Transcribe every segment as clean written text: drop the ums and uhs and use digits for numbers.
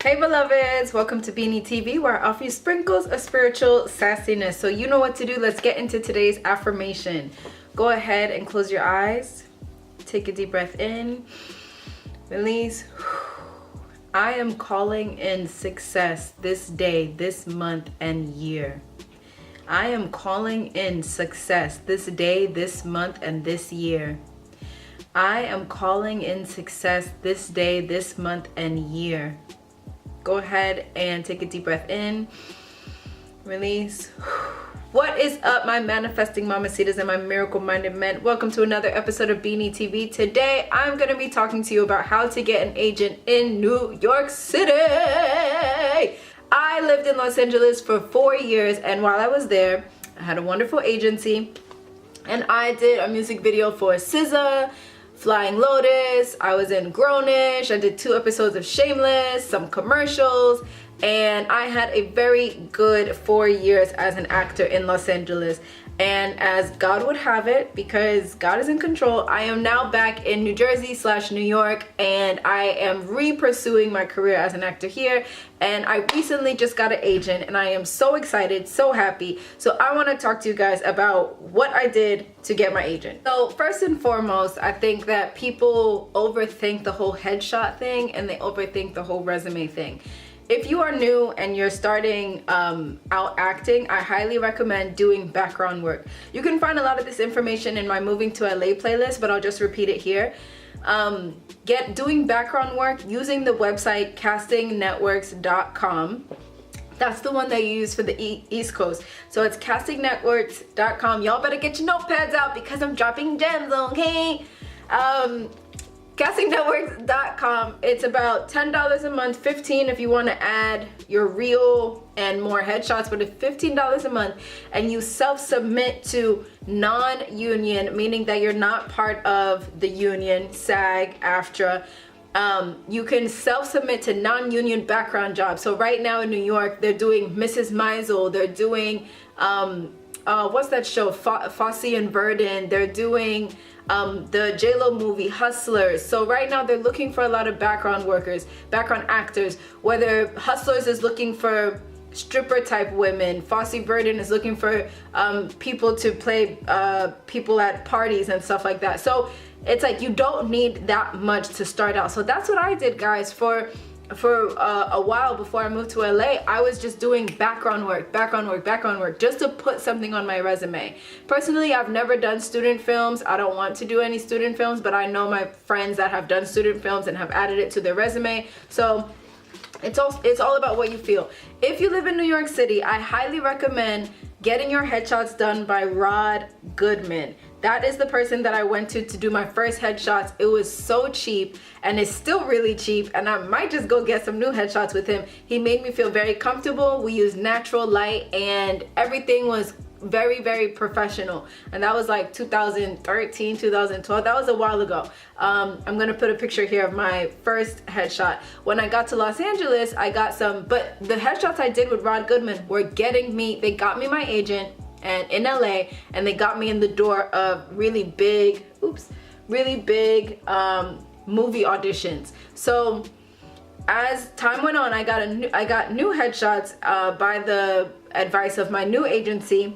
Hey beloveds, welcome to Beanie TV, where I offer you sprinkles of spiritual sassiness. So you know what to do. Let's get into today's affirmation. Go ahead and close your eyes. Take a deep breath in. Release. I am calling in success this day, this month, and year. I am calling in success this day, this month, and this year. I am calling in success this day, this month, and year. Go ahead and take a deep breath in. Release. What is up, my manifesting mamacitas and my miracle-minded men? Welcome to another episode of Beanie TV. Today, I'm going to be talking to you about how to get an agent in New York City. I lived in Los Angeles for 4 years, and while I was there, I had a wonderful agency, and I did a music video for SZA, Flying Lotus, I was in Grownish, I did 2 episodes of Shameless, some commercials, and I had a very good 4 years as an actor in Los Angeles. And as God would have it, because God is in control, I am now back in New Jersey / New York, and I am re-pursuing my career as an actor here. And I recently just got an agent, and I am so excited, so happy. So I want to talk to you guys about what I did to get my agent. So first and foremost, I think that people overthink the whole headshot thing, and they overthink the whole resume thing. If you are new and you're starting out acting, I highly recommend doing background work. You can find a lot of this information in my Moving to LA playlist, but I'll just repeat it here. Doing background work using the website castingnetworks.com. That's the one that you use for the East Coast. So it's castingnetworks.com. Y'all better get your notepads out because I'm dropping gems, okay? Castingnetworks.com. It's about $10 a month, $15 if you want to add your reel and more headshots, but it's $15 a month, and you self-submit to non-union, meaning that you're not part of the union, SAG, AFTRA. You can self-submit to non-union background jobs. So right now in New York, they're doing Mrs. Maisel, they're doing what's that show, Fosse and Verdon, they're doing the J-Lo movie Hustlers. So right now they're looking for a lot of background workers, background actors, whether Hustlers is looking for stripper type women, Fosse Verdon is looking for people to play people at parties and stuff like that. So it's like you don't need that much to start out. So that's what I did, guys. For a while before I moved to LA, I was just doing background work, just to put something on my resume. Personally, I've never done student films. I don't want to do any student films, but I know my friends that have done student films and have added it to their resume. So it's all about what you feel. If you live in New York City, I highly recommend getting your headshots done by Goodman. That is the person that I went to do my first headshots. It was so cheap, and it's still really cheap, and I might just go get some new headshots with him. He made me feel very comfortable. We used natural light, and everything was very, very professional. And that was like 2013, 2012. That was a while ago. I'm gonna put a picture here of my first headshot. When I got to Los Angeles, I got some, but the headshots I did with Goodman were they got me my agent and in LA, and they got me in the door of really big movie auditions. So as time went on, I got new headshots by the advice of my new agency.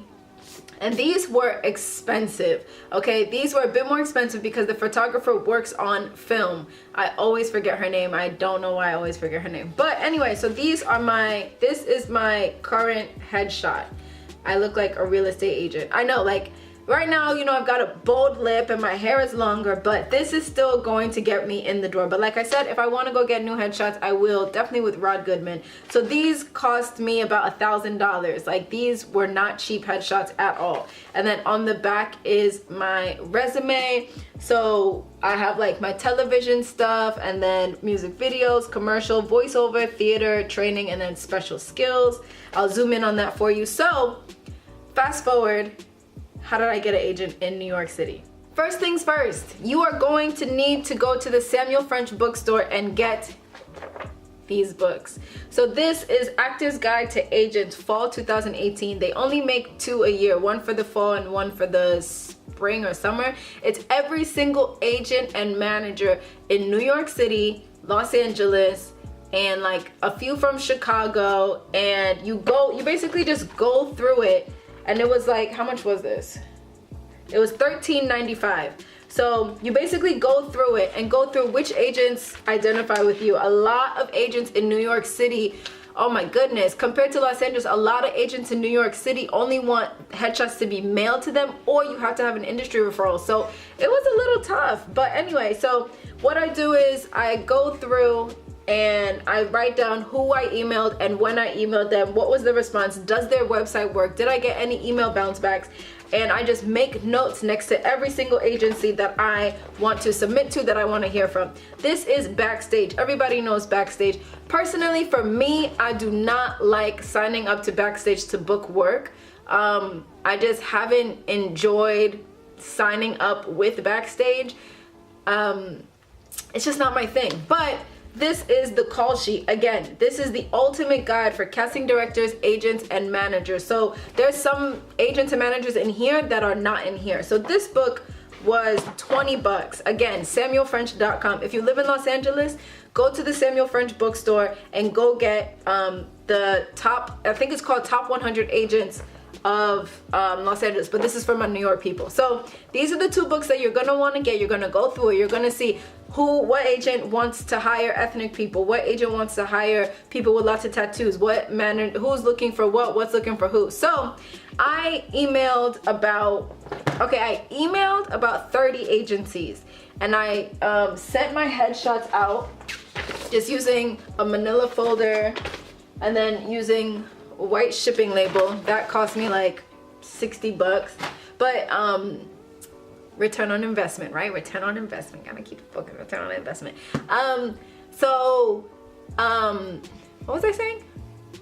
And these were expensive, okay? These were a bit more expensive because the photographer works on film. I always forget her name. I don't know why I always forget her name. But anyway, so this is my current headshot. I look like a real estate agent. I know, like, right now, you know, I've got a bold lip and my hair is longer, but this is still going to get me in the door. But like I said, if I want to go get new headshots, I will, definitely with Goodman. So these cost me about $1,000. Like, these were not cheap headshots at all. And then on the back is my resume. So I have like my television stuff, and then music videos, commercial, voiceover, theater, training, and then special skills. I'll zoom in on that for you. So fast forward. How did I get an agent in New York City? First things first, you are going to need to go to the Samuel French bookstore and get these books. So this is Actor's Guide to Agents, Fall 2018. They only make 2 a year, one for the fall and one for the spring or summer. It's every single agent and manager in New York City, Los Angeles, and like a few from Chicago, and you basically just go through it. And it was like, how much was this? It was $13.95. So you basically go through it and go through which agents identify with you. A lot of agents in New York City, oh my goodness, compared to Los Angeles, a lot of agents in New York City only want headshots to be mailed to them, or you have to have an industry referral. So it was a little tough. But anyway, so what I do is I go through and I write down who I emailed and when I emailed them, what was the response, does their website work, did I get any email bounce backs, and I just make notes next to every single agency that I want to submit to, that I want to hear from. This is Backstage. Everybody knows Backstage. Personally, for me, I do not like signing up to Backstage to book work. I just haven't enjoyed signing up with Backstage. It's just not my thing. But this is the call sheet. Again, this is the ultimate guide for casting directors, agents, and managers. So there's some agents and managers in here that are not in here. So this book was $20. Again, SamuelFrench.com. If you live in Los Angeles, go to the Samuel French bookstore and go get the top, I think it's called Top 100 Agents of Los Angeles, but this is for my New York people. So these are the two books that you're gonna want to get. You're gonna go through it. You're gonna see what agent wants to hire ethnic people, what agent wants to hire people with lots of tattoos, who's looking for what's looking for who. So I emailed about 30 agencies, and I sent my headshots out just using a manila folder and then using a white shipping label. That cost me like $60, but return on investment, right? Return on investment. Gotta keep focusing. Return on investment. What was I saying?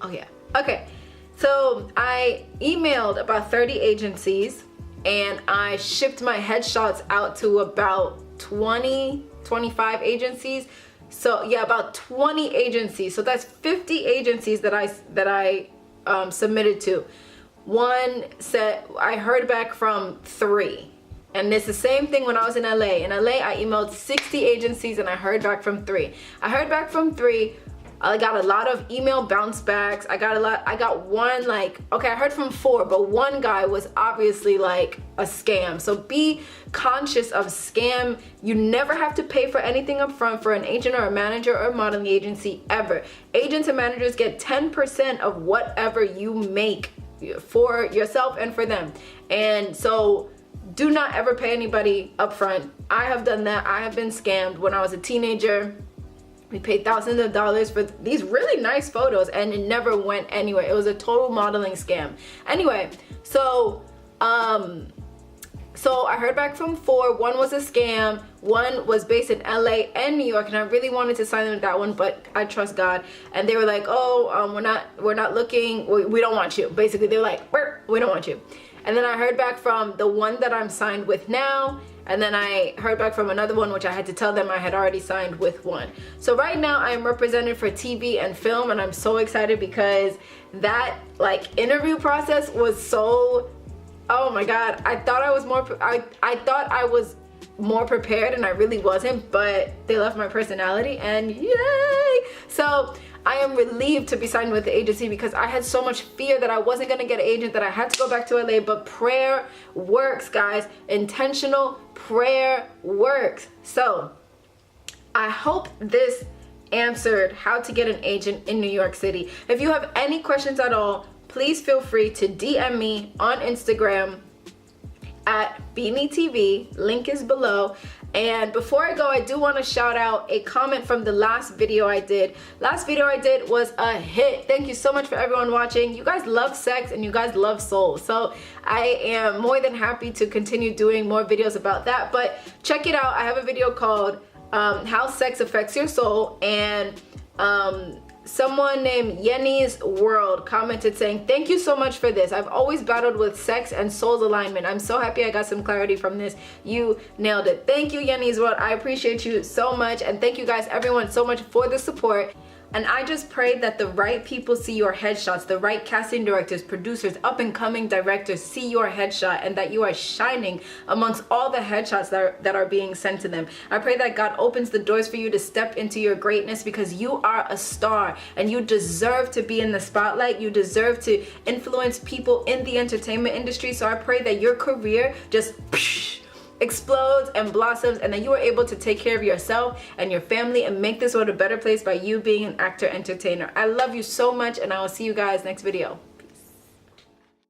Oh yeah. Okay. So I emailed about 30 agencies, and I shipped my headshots out to about 25 agencies. So yeah, about 20 agencies. So that's 50 agencies that I submitted to. One said I heard back from 3. And it's the same thing when I was in LA. In LA, I emailed 60 agencies and I heard back from 3. I heard back from 3. I got a lot of email bounce backs. I got one, like, okay, I heard from 4, but one guy was obviously like a scam. So be conscious of scam. You never have to pay for anything up front for an agent or a manager or a modeling agency ever. Agents and managers get 10% of whatever you make for yourself and for them. And so do not ever pay anybody up front. I have done that. I have been scammed when I was a teenager. We paid thousands of dollars for these really nice photos and it never went anywhere. It was a total modeling scam. Anyway, so I heard back from 4. One was a scam. One was based in LA and New York, and I really wanted to sign in with that one, but I trust God. And they were like, oh, we're not looking. We don't want you. Basically, they were like, we don't want you. And then I heard back from the one that I'm signed with now, and then I heard back from another one, which I had to tell them I had already signed with one. So right now I am represented for TV and film, and I'm so excited because that like interview process was so, oh my God, I thought I was more prepared, and I really wasn't, but they love my personality, and yay! So I am relieved to be signed with the agency because I had so much fear that I wasn't going to get an agent, that I had to go back to LA. But prayer works, guys. Intentional prayer works. So I hope this answered how to get an agent in New York City. If you have any questions at all, please feel free to DM me on Instagram at Beanie TV. Link is below. And before I go, I do want to shout out a comment from the last video I did. Last video I did was a hit. Thank you so much for everyone watching. You guys love sex and you guys love soul. So I am more than happy to continue doing more videos about that. But check it out. I have a video called How Sex Affects Your Soul. And someone named Yenny's World commented saying, thank you so much for this. I've always battled with sex and soul's alignment. I'm so happy I got some clarity from this. You nailed it. Thank you, Yenny's World. I appreciate you so much. And thank you guys, everyone, so much for the support. And I just pray that the right people see your headshots, the right casting directors, producers, up and coming directors see your headshot, and that you are shining amongst all the headshots that are being sent to them. I pray that God opens the doors for you to step into your greatness, because you are a star and you deserve to be in the spotlight. You deserve to influence people in the entertainment industry. So I pray that your career just explodes and blossoms, and that you are able to take care of yourself and your family and make this world a better place by you being an actor entertainer. I love you so much, and I will see you guys next video.